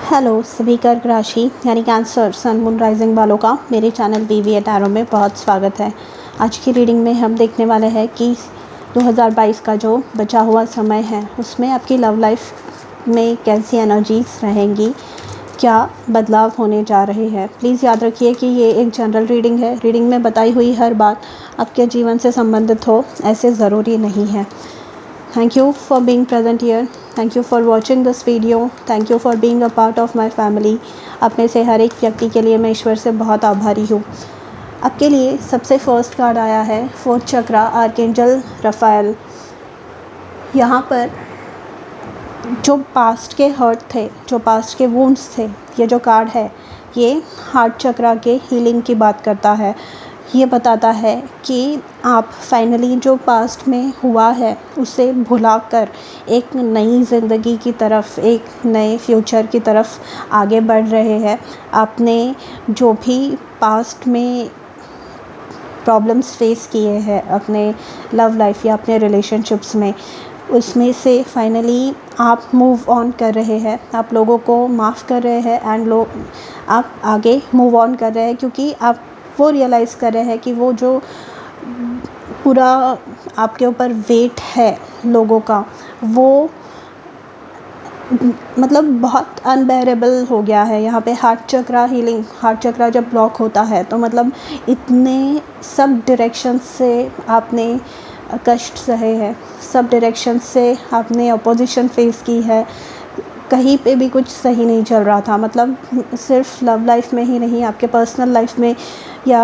Hello सभी कर्क राशि यानी कैंसर सन मून राइजिंग वालों का मेरे चैनल BVA टैरो में बहुत स्वागत है। आज की रीडिंग में हम देखने वाले हैं कि 2022 का जो बचा हुआ समय है उसमें आपकी लव लाइफ में कैसी एनर्जीज रहेंगी, क्या बदलाव होने जा रहे हैं। प्लीज़ याद रखिए कि ये एक जनरल रीडिंग है। रीडिंग में बताई हुई हर बात आपके जीवन से संबंधित हो ऐसे ज़रूरी नहीं है। Thank you for being present here. Thank you for watching this video. Thank you for being a part of my family. आप में से हर एक व्यक्ति के लिए मैं ईश्वर से बहुत आभारी हूँ। आपके लिए सबसे फर्स्ट कार्ड आया है फोर्थ चक्रा आर्कएंजल रफाएल। यहाँ पर जो पास्ट के हर्ट थे, जो पास्ट के वुंड्स थे, ये जो कार्ड है ये हार्ट चक्रा के हीलिंग की बात करता है। ये बताता है कि आप फाइनली जो पास्ट में हुआ है उसे भुलाकर एक नई ज़िंदगी की तरफ, एक नए फ्यूचर की तरफ आगे बढ़ रहे हैं। आपने जो भी पास्ट में प्रॉब्लम्स फेस किए हैं अपने लव लाइफ या अपने रिलेशनशिप्स में, उसमें से फाइनली आप मूव ऑन कर रहे हैं, आप लोगों को माफ़ कर रहे हैं एंड आप आगे मूव ऑन कर रहे हैं क्योंकि आप वो रियलाइज़ कर रहे हैं कि वो जो पूरा आपके ऊपर वेट है लोगों का, वो मतलब बहुत अनबेरेबल हो गया है। यहाँ पे हार्ट चक्रा हीलिंग, हार्ट चक्रा जब ब्लॉक होता है तो मतलब इतने सब डायरेक्शन से आपने कष्ट सहे हैं, सब डायरेक्शन से आपने अपोजिशन फेस की है, कहीं पे भी कुछ सही नहीं चल रहा था। मतलब सिर्फ लव लाइफ में ही नहीं, आपके पर्सनल लाइफ में या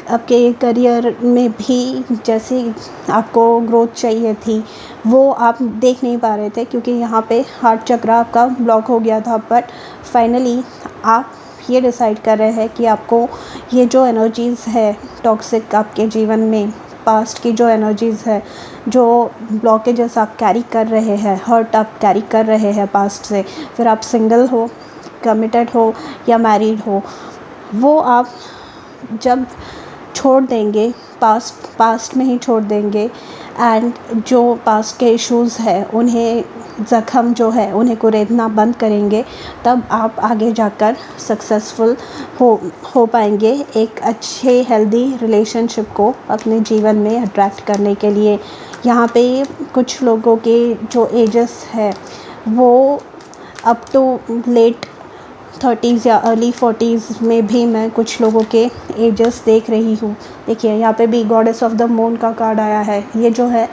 आपके करियर में भी जैसे आपको ग्रोथ चाहिए थी वो आप देख नहीं पा रहे थे क्योंकि यहाँ पे हार्ट चक्रा आपका ब्लॉक हो गया था। बट फाइनली आप ये डिसाइड कर रहे हैं कि आपको ये जो एनर्जीज़ है टॉक्सिक आपके जीवन में, पास्ट की जो एनर्जीज़ है, जो ब्लॉकेजेस आप कैरी कर रहे हैं, हर्ट आप कैरी कर रहे हैं पास्ट से, फिर आप सिंगल हो, कमिटेड हो या मैरिड हो, वो आप जब छोड़ देंगे, पास्ट में ही छोड़ देंगे एंड जो पास्ट के इश्यूज़ है उन्हें, ज़ख्म जो है उन्हें कुरेदना बंद करेंगे, तब आप आगे जाकर सक्सेसफुल हो पाएंगे एक अच्छे हेल्दी रिलेशनशिप को अपने जीवन में अट्रैक्ट करने के लिए। यहाँ पे कुछ लोगों के जो एजेस है वो अप टू लेट 30s या अर्ली 40s में भी मैं कुछ लोगों के एजेस देख रही हूँ। देखिए यहाँ पे भी गॉडेस ऑफ द मून का कार्ड आया है। ये जो है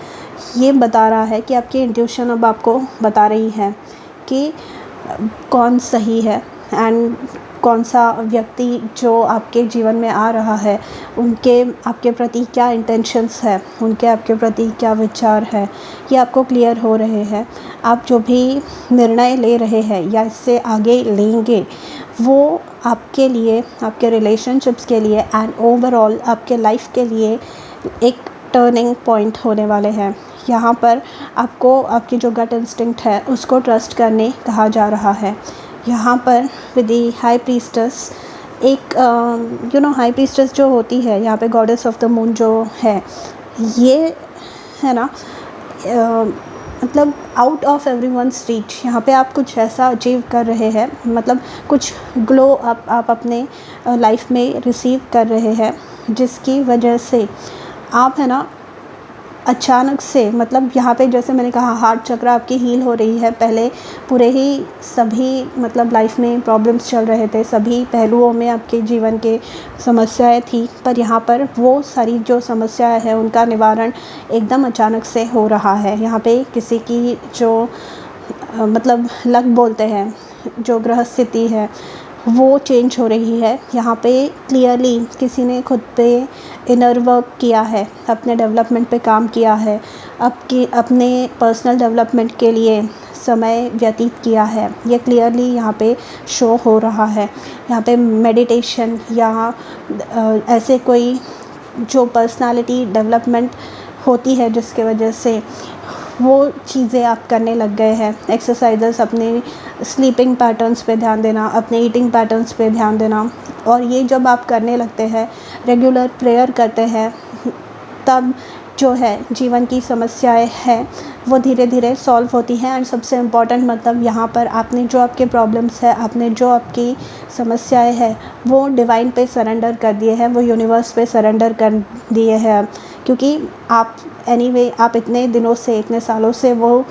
ये बता रहा है कि आपकी इंट्यूशन अब आपको बता रही है कि कौन सही है एंड कौन सा व्यक्ति जो आपके जीवन में आ रहा है उनके आपके प्रति क्या इंटेंशंस है, उनके आपके प्रति क्या विचार है, ये आपको क्लियर हो रहे हैं। आप जो भी निर्णय ले रहे हैं या इससे आगे लेंगे वो आपके लिए, आपके रिलेशनशिप्स के लिए एंड ओवरऑल आपके लाइफ के लिए एक टर्निंग पॉइंट होने वाले हैं। यहाँ पर आपको आपकी जो गट इंस्टिंक्ट है उसको ट्रस्ट करने कहा जा रहा है। यहाँ पर विद दी हाई प्रीस्टेस, एक हाई प्रीस्टेस जो होती है, यहाँ पे गॉडेस ऑफ द मून जो है, ये है ना मतलब आउट ऑफ एवरीवन्स रीच। यहाँ पे आप कुछ ऐसा अचीव कर रहे हैं, मतलब कुछ ग्लो आप अपने लाइफ में रिसीव कर रहे हैं जिसकी वजह से आप है ना अचानक से, मतलब यहाँ पे जैसे मैंने कहा हार्ट चक्रा आपकी हील हो रही है। पहले पूरे ही सभी मतलब लाइफ में प्रॉब्लम्स चल रहे थे, सभी पहलुओं में आपके जीवन के समस्याएं थी, पर यहाँ पर वो सारी जो समस्याएं हैं उनका निवारण एकदम अचानक से हो रहा है। यहाँ पे किसी की जो मतलब लक बोलते हैं, जो ग्रह स्थिति है वो चेंज हो रही है। यहाँ पे क्लियरली किसी ने खुद पे इनर वर्क किया है, अपने डेवलपमेंट पे काम किया है, अपने पर्सनल डेवलपमेंट के लिए समय व्यतीत किया है। ये क्लियरली यहाँ पे शो हो रहा है। यहाँ पे मेडिटेशन या ऐसे कोई जो पर्सनालिटी डेवलपमेंट होती है जिसके वजह से वो चीज़ें आप करने लग गए हैं। एक्सरसाइजेस, अपने स्लीपिंग पैटर्न्स पे ध्यान देना, अपने ईटिंग पैटर्न्स पे ध्यान देना, और ये जब आप करने लगते हैं, रेगुलर प्रेयर करते हैं, तब जो है जीवन की समस्याएं हैं वो धीरे धीरे सॉल्व होती हैं। एंड सबसे इम्पॉर्टेंट मतलब यहाँ पर आपने जो आपके प्रॉब्लम्स है, आपने जो आपकी समस्याएं हैं वो डिवाइन पे सरेंडर कर दिए हैं, वो यूनिवर्स पे सरेंडर कर दिए हैं। क्योंकि आप एनीवे आप इतने दिनों से, इतने सालों से वो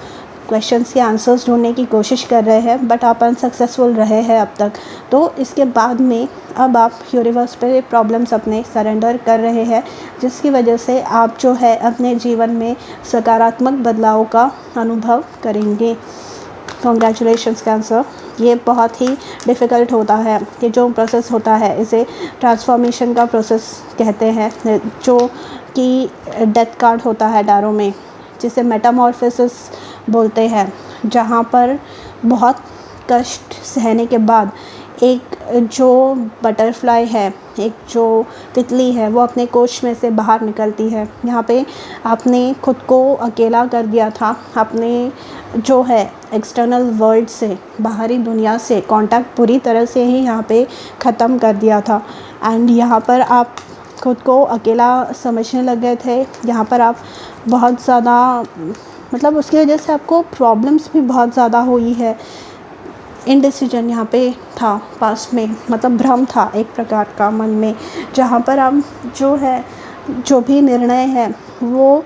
क्वेश्चंस के आंसर्स ढूंढने की कोशिश कर रहे हैं, बट आप अनसक्सेसफुल रहे हैं अब तक। तो इसके बाद में अब आप यूनिवर्स पे प्रॉब्लम्स अपने सरेंडर कर रहे हैं, जिसकी वजह से आप जो है अपने जीवन में सकारात्मक बदलाव का अनुभव करेंगे। Congratulations cancer. ये बहुत ही डिफ़िकल्ट होता है, ये जो प्रोसेस होता है इसे ट्रांसफॉर्मेशन का प्रोसेस कहते हैं, जो कि डेथ कार्ड होता है टैरो में, जिसे मेटामॉर्फोसिस बोलते हैं, जहाँ पर बहुत कष्ट सहने के बाद एक जो बटरफ्लाई है, एक जो तितली है, वो अपने कोश में से बाहर निकलती है। यहाँ पे आपने खुद को अकेला कर दिया था, आपने जो है एक्सटर्नल वर्ल्ड से, बाहरी दुनिया से कांटेक्ट पूरी तरह से ही यहाँ पे ख़त्म कर दिया था। एंड यहाँ पर आप खुद को अकेला समझने लग गए थे। यहाँ पर आप बहुत ज़्यादा मतलब उसकी वजह से आपको प्रॉब्लम्स भी बहुत ज़्यादा हुई है। इनडिसीजन यहाँ पे था पास्ट में, मतलब भ्रम था एक प्रकार का मन में, जहाँ पर आप जो है जो भी निर्णय है वो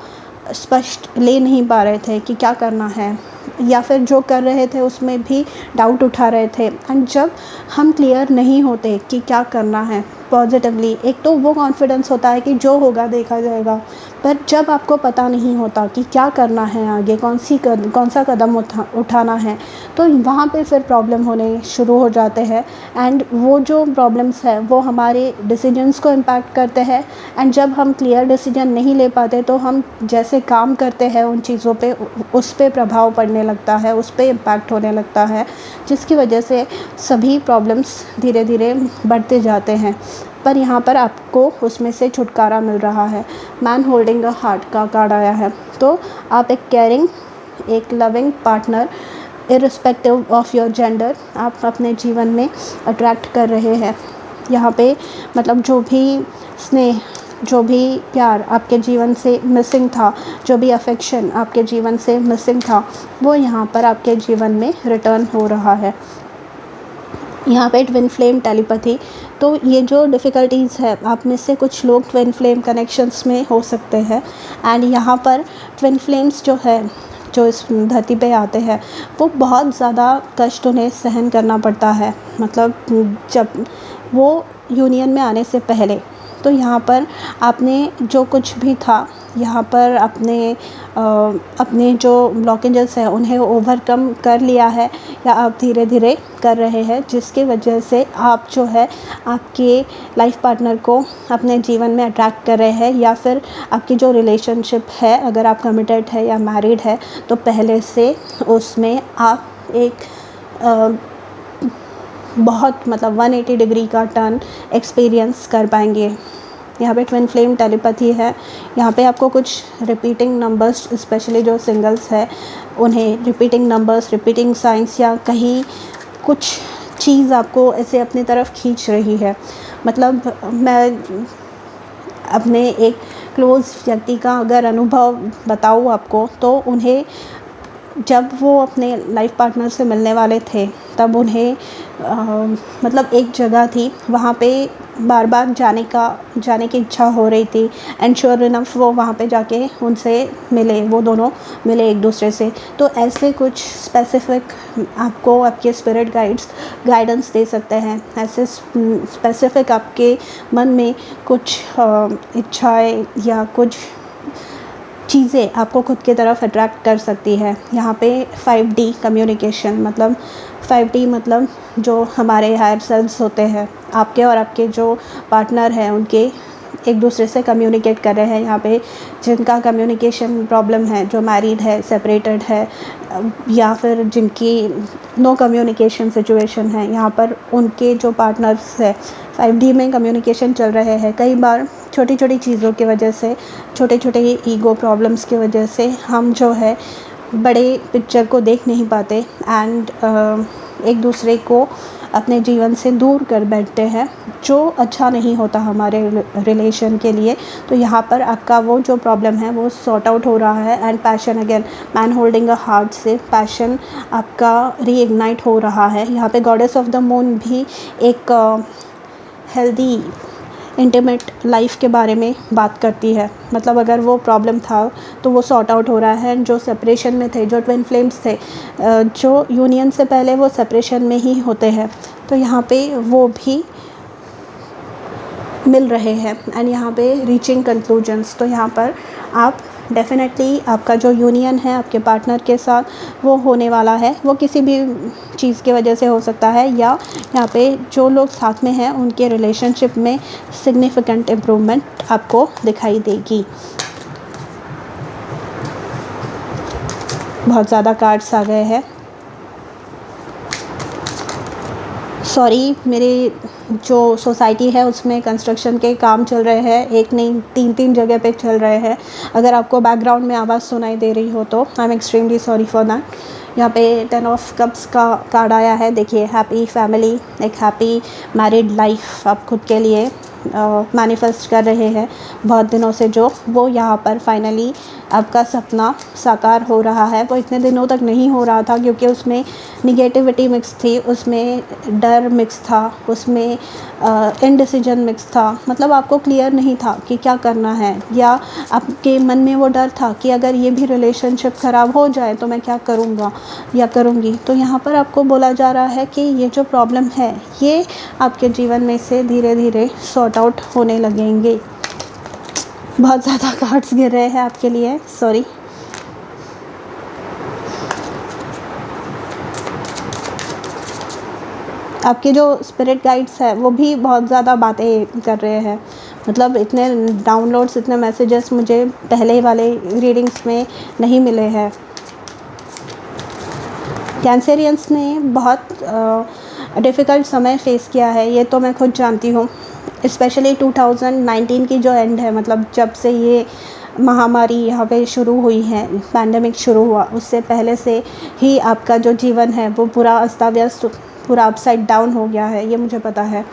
स्पष्ट ले नहीं पा रहे थे कि क्या करना है, या फिर जो कर रहे थे उसमें भी डाउट उठा रहे थे। एंड जब हम क्लियर नहीं होते कि क्या करना है पॉजिटिवली, एक तो वो कॉन्फिडेंस होता है कि जो होगा देखा जाएगा, पर जब आपको पता नहीं होता कि क्या करना है आगे, कौन सा कदम उठाना है, तो वहाँ पे फिर प्रॉब्लम होने शुरू हो जाते हैं। एंड वो जो प्रॉब्लम्स है वो हमारे डिसीजंस को इम्पैक्ट करते हैं। एंड जब हम क्लियर डिसीजन नहीं ले पाते तो हम जैसे काम करते हैं उन चीज़ों पे, उस पे प्रभाव पड़ने लगता है, उस पे इम्पैक्ट होने लगता है, जिसकी वजह से सभी प्रॉब्लम्स धीरे धीरे बढ़ते जाते हैं। पर यहाँ पर आपको उसमें से छुटकारा मिल रहा है। मैन होल्डिंग अ हार्ट का कार्ड आया है, तो आप एक केयरिंग, एक loving partner irrespective of your gender आप अपने जीवन में अट्रैक्ट कर रहे हैं। यहाँ पे मतलब जो भी स्नेह, जो भी प्यार आपके जीवन से मिसिंग था, जो भी अफेक्शन आपके जीवन से मिसिंग था, वो यहाँ पर आपके जीवन में रिटर्न हो रहा है। यहाँ पे ट्विन फ्लेम टेलीपैथी, तो ये जो डिफ़िकल्टीज़ है, आप में से कुछ लोग ट्विन फ्लेम कनेक्शंस में हो सकते हैं। एंड यहाँ पर ट्विन फ्लेम्स जो है, जो इस धरती पे आते हैं, वो बहुत ज़्यादा कष्ट उन्हें सहन करना पड़ता है। मतलब जब वो यूनियन में आने से पहले, तो यहाँ पर आपने जो कुछ भी था, यहाँ पर अपने जो ब्लॉकेजेस हैं उन्हें ओवरकम कर लिया है, या आप धीरे धीरे कर रहे हैं, जिसकी वजह से आप जो है आपके लाइफ पार्टनर को अपने जीवन में अट्रैक्ट कर रहे हैं। या फिर आपकी जो रिलेशनशिप है, अगर आप कमिटेड है या मैरिड है, तो पहले से उसमें आप एक बहुत मतलब 180 डिग्री का टर्न एक्सपीरियंस कर पाएंगे। यहाँ पे ट्विन फ्लेम टेलीपैथी है। यहाँ पे आपको कुछ रिपीटिंग नंबर्स, स्पेशली जो सिंगल्स है उन्हें रिपीटिंग नंबर्स, रिपीटिंग साइंस, या कहीं कुछ चीज़ आपको ऐसे अपनी तरफ खींच रही है। मतलब मैं अपने एक क्लोज़ व्यक्ति का अगर अनुभव बताऊँ आपको, तो उन्हें जब वो अपने लाइफ पार्टनर से मिलने वाले थे, तब उन्हें मतलब एक जगह थी, वहाँ पे बार बार जाने की इच्छा हो रही थी। एंड श्योर इनफ वो वहाँ पे जाके उनसे मिले, वो दोनों मिले एक दूसरे से। तो ऐसे कुछ स्पेसिफ़िक आपको आपके स्पिरिट गाइडेंस दे सकते हैं। ऐसे स्पेसिफ़िक आपके मन में कुछ इच्छाएं या कुछ चीज़ें आपको खुद की तरफ अट्रैक्ट कर सकती है। यहाँ पे 5D कम्युनिकेशन, मतलब 5D मतलब जो हमारे हायर सेल्फ्स होते हैं, आपके और आपके जो पार्टनर हैं उनके एक दूसरे से कम्युनिकेट कर रहे हैं। यहाँ पे जिनका कम्युनिकेशन प्रॉब्लम है, जो मैरिड है, सेपरेटेड है, या फिर जिनकी नो कम्युनिकेशन सिचुएशन है, यहाँ पर उनके जो पार्टनर्स है 5D में कम्युनिकेशन चल रहे हैं। कई बार छोटी छोटी चीज़ों की वजह से, छोटे छोटे ईगो प्रॉब्लम्स की वजह से हम जो है बड़े पिक्चर को देख नहीं पाते, एंड एक दूसरे को अपने जीवन से दूर कर बैठते हैं, जो अच्छा नहीं होता हमारे रिलेशन के लिए। तो यहाँ पर आपका वो जो प्रॉब्लम है वो सॉर्ट आउट हो रहा है। And passion again, man holding a heart से पैशन आपका रीइग्नाइट हो रहा है। यहाँ पे गॉडेस ऑफ द मून भी एक हेल्दी इंटीमेट लाइफ के बारे में बात करती है। मतलब अगर वो प्रॉब्लम था तो वो सॉर्ट आउट हो रहा है। जो सेपरेशन में थे, जो ट्विन फ्लेम्स थे, जो यूनियन से पहले वो सेपरेशन में ही होते हैं, तो यहाँ पे वो भी मिल रहे हैं। एंड यहाँ पे रीचिंग कंक्लूजन्स, तो यहाँ पर आप डेफिनेटली आपका जो यूनियन है आपके पार्टनर के साथ वो होने वाला है। वो किसी भी चीज़ की वजह से हो सकता है, या यहाँ पे जो लोग साथ में हैं उनके रिलेशनशिप में सिग्निफिकेंट इम्प्रूवमेंट आपको दिखाई देगी। बहुत ज़्यादा कार्ड्स आ गए हैं। सॉरी, मेरी जो सोसाइटी है उसमें कंस्ट्रक्शन के काम चल रहे हैं, एक नहीं 3 जगह पे चल रहे हैं। अगर आपको बैकग्राउंड में आवाज़ सुनाई दे रही हो तो I am extremely sorry for that. यहाँ पे 10 ऑफ कप्स का कार्ड आया है। देखिए, हैप्पी फैमिली, एक हैप्पी मैरिड लाइफ आप खुद के लिए मैनिफेस्ट कर रहे हैं बहुत दिनों से, जो वो यहाँ पर फाइनली आपका सपना साकार हो रहा है। वो इतने दिनों तक नहीं हो रहा था क्योंकि उसमें निगेटिविटी मिक्स थी, उसमें डर मिक्स था, उसमें इनडिसीजन मिक्स था। मतलब आपको क्लियर नहीं था कि क्या करना है, या आपके मन में वो डर था कि अगर ये भी रिलेशनशिप ख़राब हो जाए तो मैं क्या करूँगा या करूँगी। तो यहाँ पर आपको बोला जा रहा है कि ये जो प्रॉब्लम है ये आपके जीवन में से धीरे धीरे सॉर्ट आउट होने लगेंगे। बहुत ज़्यादा कार्ड्स गिर रहे हैं आपके लिए, सॉरी। आपके जो स्पिरिट गाइड्स है वो भी बहुत ज़्यादा बातें कर रहे हैं। मतलब इतने डाउनलोड्स, इतने मैसेजेस मुझे पहले वाले रीडिंग्स में नहीं मिले हैं। कैंसेरियंस ने बहुत डिफ़िकल्ट समय फ़ेस किया है, ये तो मैं खुद जानती हूँ। स्पेशली 2019 की जो एंड है, मतलब जब से ये महामारी यहाँ पे शुरू हुई है, पैंडेमिक शुरू हुआ, उससे पहले से ही आपका जो जीवन है वो पूरा अस्ताव्यस्त, पूरा अपसाइड डाउन हो गया है। ये मुझे पता है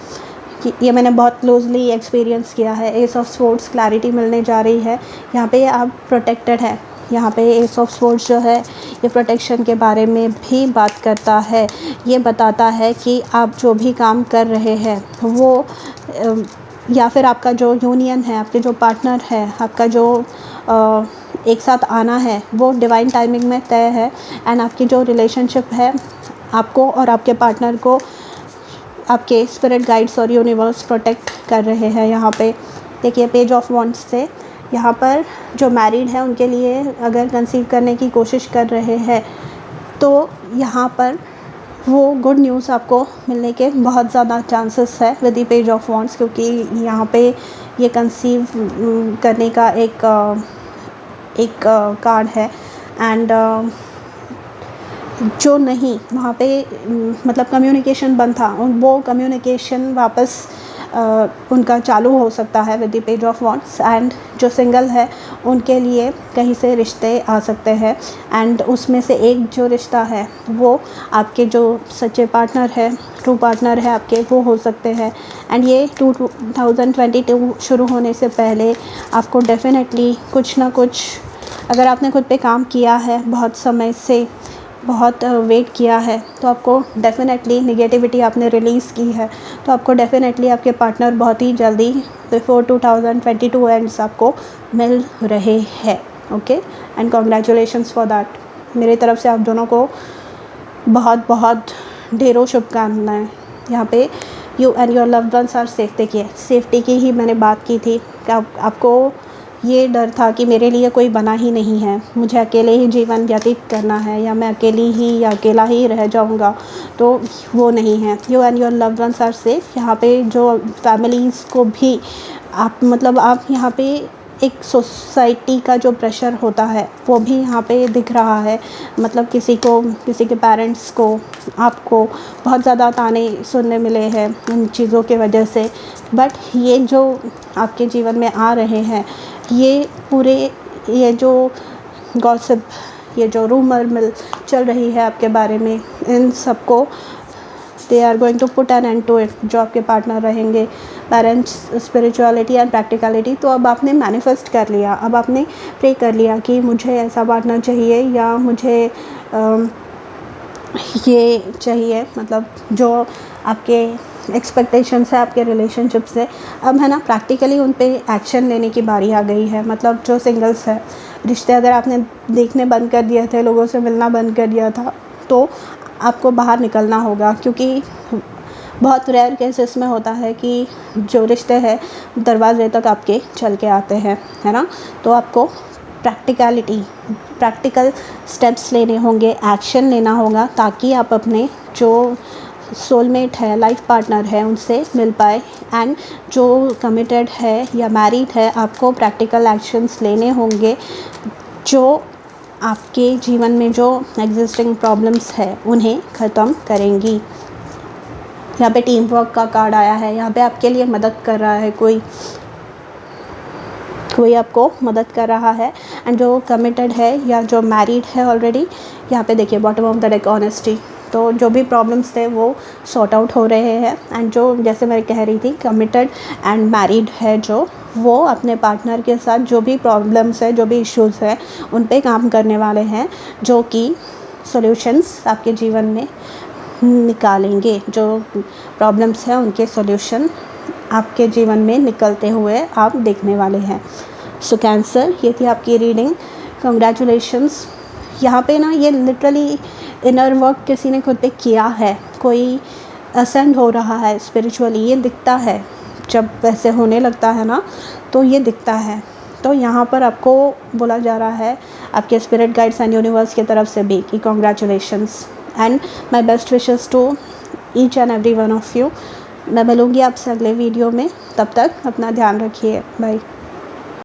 कि ये मैंने बहुत क्लोजली एक्सपीरियंस किया है। एस ऑफ स्वॉर्ड्स क्लैरिटी मिलने जा रही है। यहाँ पे आप प्रोटेक्टेड है। यहाँ पे एस ऑफ स्वॉर्ड्स जो है ये प्रोटेक्शन के बारे में भी बात करता है। ये बताता है कि आप जो भी काम कर रहे हैं वो या फिर आपका जो यूनियन है, आपके जो पार्टनर है, आपका जो एक साथ आना है वो डिवाइन टाइमिंग में तय है। एंड आपकी जो रिलेशनशिप है, आपको और आपके पार्टनर को आपके स्पिरिट गाइड्स और यूनिवर्स प्रोटेक्ट कर रहे हैं। यहाँ पे देखिए, पेज ऑफ वॉन्ड्स से यहाँ पर जो मैरिड है उनके लिए अगर कंसीव करने की कोशिश कर रहे हैं तो यहाँ पर वो गुड न्यूज़ आपको मिलने के बहुत ज़्यादा चांसेस है with the page of wands, क्योंकि यहाँ पे ये कंसीव करने का एक कार्ड है। एंड जो नहीं वहाँ पे मतलब कम्युनिकेशन बंद था, वो कम्युनिकेशन वापस उनका चालू हो सकता है with the page of wands. And जो सिंगल है उनके लिए कहीं से रिश्ते आ सकते हैं। एंड उसमें से एक जो रिश्ता है वो आपके जो सच्चे पार्टनर है, ट्रू पार्टनर है आपके, वो हो सकते हैं। एंड ये 2022 शुरू होने से पहले आपको डेफिनेटली कुछ ना कुछ, अगर आपने खुद पे काम किया है, बहुत समय से बहुत वेट किया है, तो आपको डेफिनेटली निगेटिविटी आपने रिलीज़ की है, तो आपको डेफिनेटली आपके पार्टनर बहुत ही जल्दी बिफोर 2022 एंड्स आपको मिल रहे हैं। Okay, and congratulations for that. मेरी तरफ से आप दोनों को बहुत बहुत ढेरों शुभकामनाएँ। यहाँ पे you and your loved ones are safe. देखिए, सेफ्टी की ही मैंने बात की थी कि आपको ये डर था कि मेरे लिए कोई बना ही नहीं है, मुझे अकेले ही जीवन व्यतीत करना है, या मैं अकेली ही या अकेला ही रह जाऊंगा, तो वो नहीं है। You and your loved ones are safe. यहाँ पे जो फैमिलीज़ को भी आप, मतलब आप यहाँ पे एक सोसाइटी का जो प्रेशर होता है वो भी यहाँ पे दिख रहा है। मतलब किसी के पेरेंट्स को, आपको बहुत ज़्यादा ताने सुनने मिले हैं इन चीज़ों के वजह से। बट ये जो आपके जीवन में आ रहे हैं, ये जो गॉसिप, ये जो रूमर मिल चल रही है आपके बारे में, इन सबको they are going to put an end to it, जो आपके पार्टनर रहेंगे, पेरेंट्स, स्पिरिचुअलिटी एंड प्रैक्टिकलिटी। तो अब आपने मैनिफेस्ट कर लिया, अब आपने प्रे कर लिया कि मुझे ऐसा पार्टनर चाहिए या मुझे ये चाहिए, मतलब जो आपके एक्सपेक्टेशंस है आपके रिलेशनशिप से। अब है ना प्रैक्टिकली उन पे एक्शन लेने की बारी आ गई है। मतलब जो सिंगल्स है, रिश्ते अगर आपने देखने बंद कर दिए थे, लोगों से मिलना बंद कर दिया था, तो आपको बाहर निकलना होगा, क्योंकि बहुत रेयर केसेस में होता है कि जो रिश्ते हैं दरवाजे तक आपके चल के आते हैं, है ना। तो आपको प्रैक्टिकल स्टेप्स लेने होंगे, एक्शन लेना होगा, ताकि आप अपने जो सोलमेट है, लाइफ पार्टनर है, उनसे मिल पाए। एंड जो कमिटेड है या मैरिड है, आपको प्रैक्टिकल एक्शंस लेने होंगे जो आपके जीवन में जो एग्जिस्टिंग प्रॉब्लम्स है उन्हें ख़त्म करेंगी। यहाँ पे टीम वर्क का कार्ड आया है, यहाँ पे आपके लिए मदद कर रहा है कोई आपको मदद कर रहा है। एंड जो कमिटेड है या जो मैरिड है ऑलरेडी, यहाँ पे देखिए bottom of the deck honesty. तो जो भी प्रॉब्लम्स थे वो सॉर्ट आउट हो रहे हैं। एंड जो जैसे मैं कह रही थी कमिटेड एंड मैरिड है जो, वो अपने पार्टनर के साथ जो भी प्रॉब्लम्स है, जो भी इश्यूज़ है, उन पे काम करने वाले हैं, जो कि सॉल्यूशंस आपके जीवन में निकालेंगे। जो प्रॉब्लम्स हैं उनके सॉल्यूशन आपके जीवन में निकलते हुए आप देखने वाले हैं। सो कैंसर, ये थी आपकी रीडिंग। कंग्रेचुलेशंस। यहाँ पे ना ये लिटरली इनर वर्क किसी ने खुद पे किया है, कोई असेंड हो रहा है स्पिरिचुअली, ये दिखता है। जब वैसे होने लगता है ना तो ये दिखता है। तो यहाँ पर आपको बोला जा रहा है आपके स्पिरिट गाइड्स एंड यूनिवर्स की तरफ से भी कि congratulations and my best wishes to each and every one of you. मैं मिलूँगी आपसे अगले वीडियो में, तब तक अपना ध्यान रखिए। बाय।